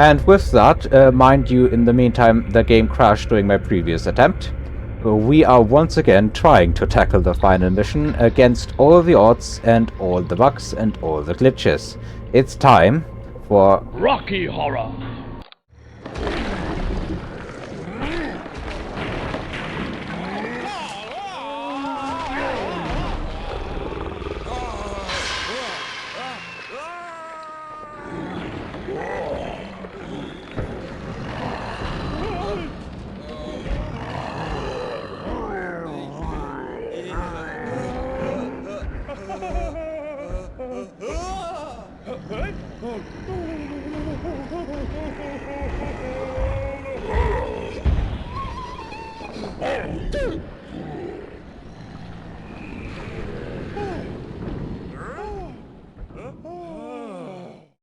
And with that, mind you, in the meantime, the game crashed during my previous attempt. We are once again trying to tackle the final mission against all the odds and all the bugs and all the glitches. It's time for Rocky Horror!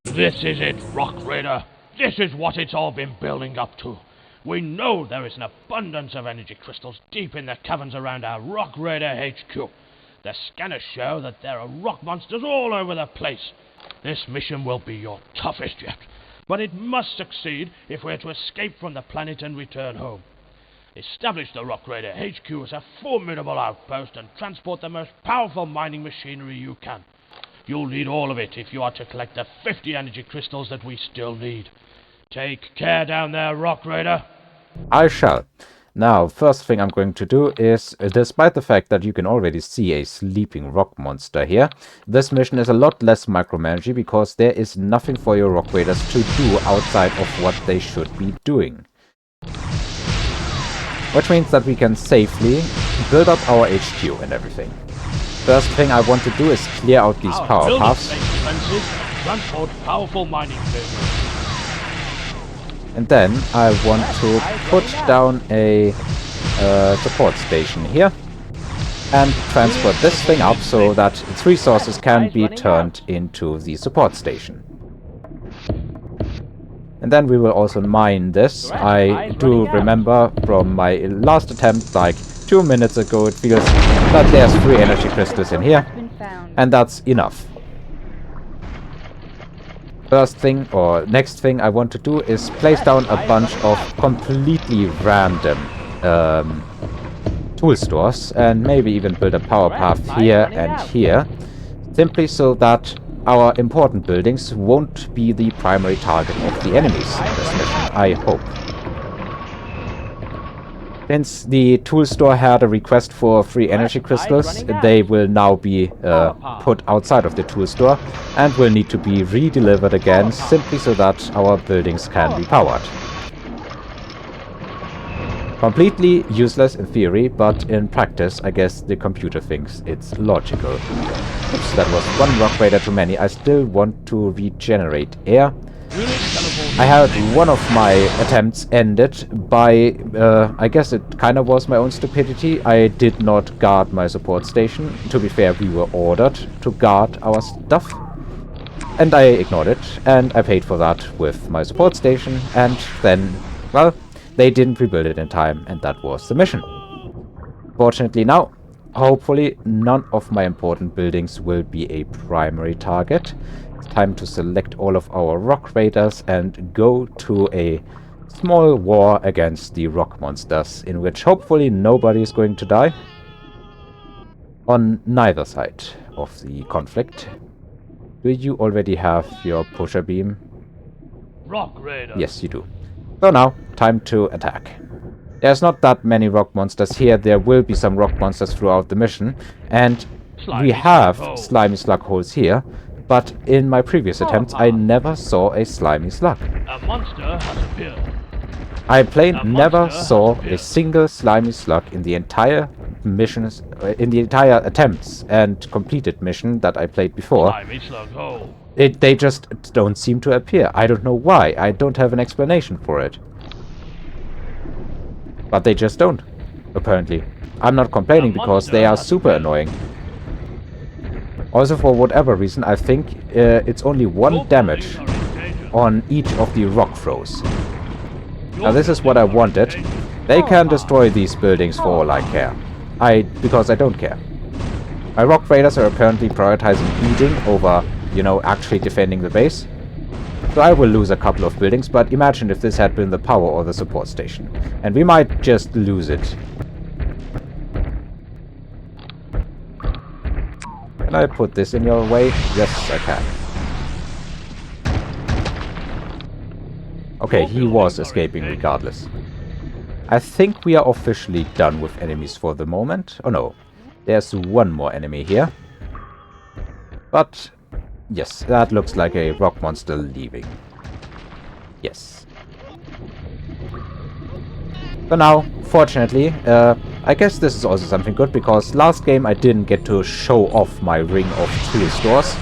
This is it, Rock Raider. This is what it's all been building up to. We know there is an abundance of energy crystals deep in the caverns around our Rock Raider HQ. The scanners show that there are rock monsters all over the place. This mission will be your toughest yet, but it must succeed if we're to escape from the planet and return home. Establish the Rock Raider HQ as a formidable outpost and transport the most powerful mining machinery you can. You'll need all of it if you are to collect the 50 energy crystals that we still need. Take care down there, Rock Raider. I shall. Now, first thing I'm going to do is, despite the fact that you can already see a sleeping rock monster here, this mission is a lot less micromanaging because there is nothing for your Rock Raiders to do outside of what they should be doing. Which means that we can safely build up our HQ and everything. First thing I want to do is clear out these power paths. Transport powerful mining vehicles. And then I want to put down a support station here and transport this thing up so that its resources can be turned into the support station. And then we will also mine this. I do remember from my last attempt, like 2 minutes ago, it feels that there's 3 energy crystals in here, and that's enough. First thing, or next thing I want to do is place down a bunch of completely random tool stores, and maybe even build a power path here and here, simply so that our important buildings won't be the primary target of the enemies in this mission, I hope. Since the tool store had a request for 3 energy crystals, they will now be put outside of the tool store and will need to be re-delivered again, simply so that our buildings can be powered. Completely useless in theory, but in practice, I guess the computer thinks it's logical. Oops, that was 1 Rock Raider too many. I still want to regenerate air. I had one of my attempts ended by, I guess it kind of was my own stupidity. I did not guard my support station. To be fair, we were ordered to guard our stuff. And I ignored it, and I paid for that with my support station, and then, well, they didn't rebuild it in time, and that was the mission. Fortunately now, hopefully none of my important buildings will be a primary target. It's time to select all of our Rock Raiders and go to a small war against the rock monsters, in which hopefully nobody is going to die. On neither side of the conflict. Do you already have your pusher beam? Rock Raider. Yes, you do. So now, time to attack. There's not that many rock monsters here. There will be some rock monsters throughout the mission, and we have slimy slug holes here, but in my previous attempts I never saw a slimy slug. A monster has appeared. I never saw a single slimy slug in the entire missions, in the entire attempts and completed mission that I played before. Slimy slug hole. They just don't seem to appear. I don't know why. I don't have an explanation for it. But they just don't, apparently. I'm not complaining because they are super annoying. Also, for whatever reason, I think it's only 1 damage on each of the rock throws. Now this is what I wanted. They can destroy these buildings for all I care. Because I don't care. My Rock Raiders are apparently prioritizing eating over, you know, actually defending the base. So I will lose a couple of buildings, but imagine if this had been the power or the support station. And we might just lose it. Can I put this in your way? Yes, I can. Okay, he was escaping regardless. I think we are officially done with enemies for the moment. Oh no, there's one more enemy here. But, yes, that looks like a rock monster leaving. Yes. For now, fortunately, I guess this is also something good, because last game I didn't get to show off my ring of tool stores.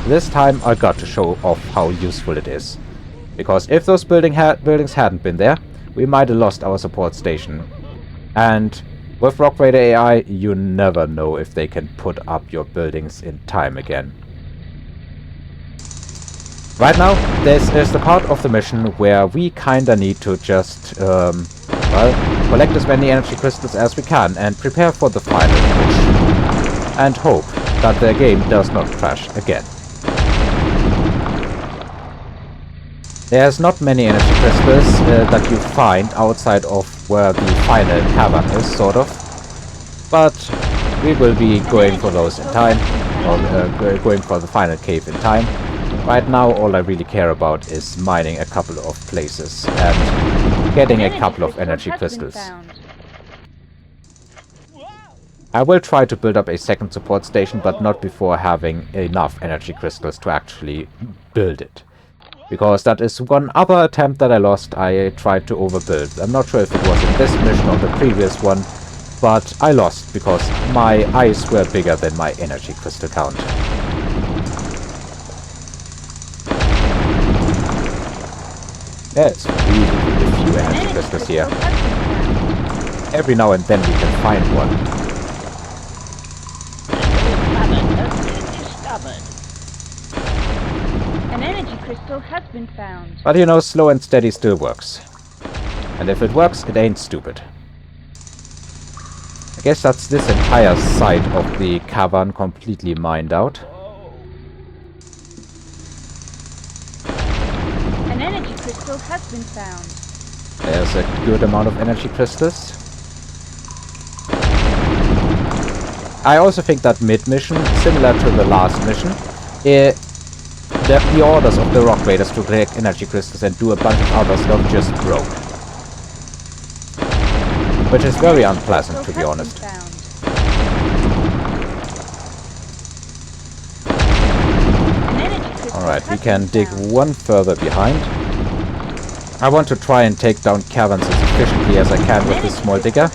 This time I got to show off how useful it is. Because if those buildings hadn't been there, we might have lost our support station. And with Rock Raider AI, you never know if they can put up your buildings in time again. Right now, this is the part of the mission where we kinda need to just, well, collect as many energy crystals as we can and prepare for the final push. And hope that the game does not crash again. There's not many energy crystals that you find outside of where the final cavern is, sort of. But we will be going for those in time, or going for the final cave in time. Right now, all I really care about is mining a couple of places and getting a couple of energy crystals. I will try to build up a second support station, but not before having enough energy crystals to actually build it. Because that is one other attempt that I lost. I tried to overbuild. I'm not sure if it was in this mission or the previous one, but I lost because my eyes were bigger than my energy crystal count. There's really few energy crystals here. Every now and then we can find one. An energy crystal has been found. But you know, slow and steady still works. And if it works, it ain't stupid. I guess that's this entire side of the cavern completely mined out. An energy crystal has been found. There's a good amount of energy crystals. I also think that mid-mission, similar to the last mission, the orders of the Rock Raiders to collect energy crystals and do a bunch of other stuff just broke. Which is very unpleasant, to be honest. Alright, we can dig one further behind. I want to try and take down caverns as efficiently as I can with this small digger.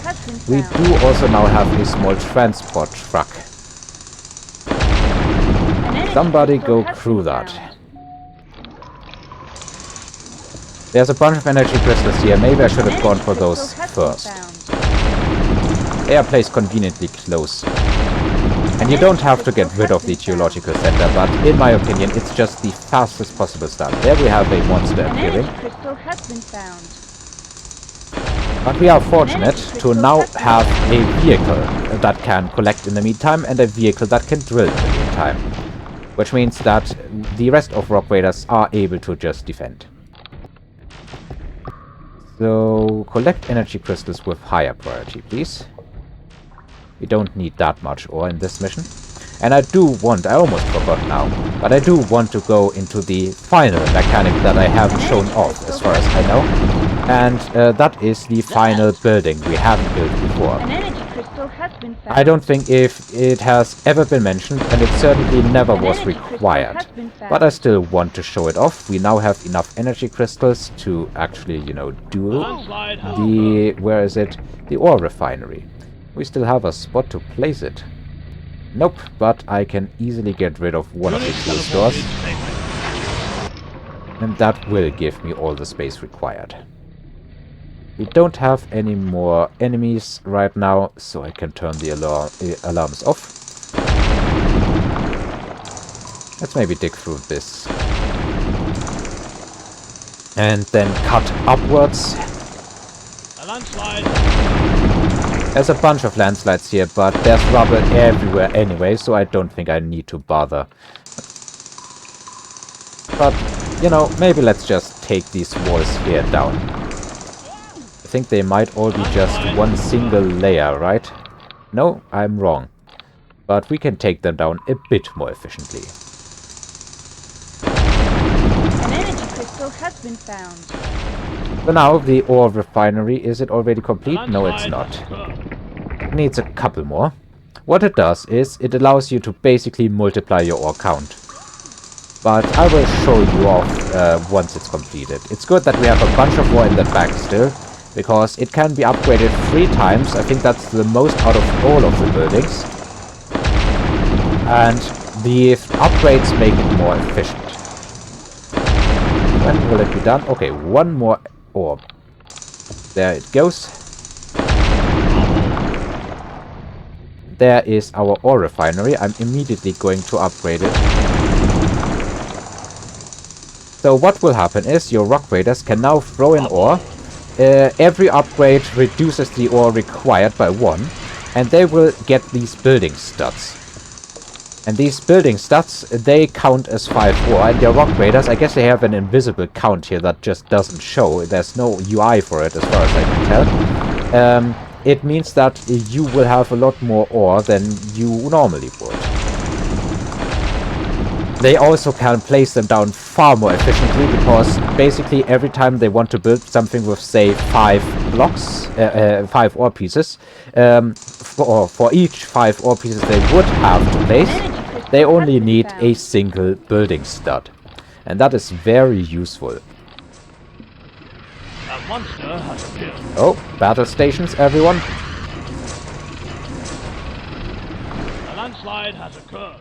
We do also now have a small transport truck. Somebody go through that. There's a bunch of energy crystals here. Maybe I should have gone for those first. They are placed conveniently close. And you don't have to get rid of the geological center, but in my opinion, it's just the fastest possible start. There we have a monster appearing. But we are fortunate to now have a vehicle that can collect in the meantime and a vehicle that can drill in the meantime. Which means that the rest of Rock Raiders are able to just defend. So, collect energy crystals with higher priority, please. We don't need that much ore in this mission. And I almost forgot now, but I do want to go into the final mechanic that I haven't shown off, as far as I know. And that is the final building we haven't built before. I don't think if it has ever been mentioned, and it certainly never was required. But I still want to show it off. We now have enough energy crystals to actually, you know, do the... where is it? The ore refinery. We still have a spot to place it. Nope, but I can easily get rid of one of the tool stores. And that will give me all the space required. We don't have any more enemies right now, so I can turn the alarms off. Let's maybe dig through this. And then cut upwards. A landslide! There's a bunch of landslides here, but there's rubble everywhere anyway, so I don't think I need to bother. But You know, maybe let's just take these walls here down. I think they might all be just one single layer, right? No, I'm wrong. But we can take them down a bit more efficiently. An energy crystal has been found. So now, the ore refinery, is it already complete? No, it's not. It needs a couple more. What it does is, it allows you to basically multiply your ore count. But I will show you off once it's completed. It's good that we have a bunch of ore in the back still, because it can be upgraded 3 times. I think that's the most out of all of the buildings. And the upgrades make it more efficient. When will it be done? Okay, one more ore. There it goes. There is our ore refinery. I'm immediately going to upgrade it. So what will happen is your rock raiders can now throw in ore. Every upgrade reduces the ore required by 1, and they will get these building studs. And these building studs, they count as 5 ore, and your rock raiders, I guess they have an invisible count here that just doesn't show. There's no UI for it as far as I can tell. It means that you will have a lot more ore than you normally would. They also can place them down far more efficiently, because basically every time they want to build something with, say, 5 blocks, 5 ore pieces, for each 5 ore pieces they would have to place, they only need a single building stud. And that is very useful. A monster has appeared. Oh, battle stations, everyone. A landslide has occurred.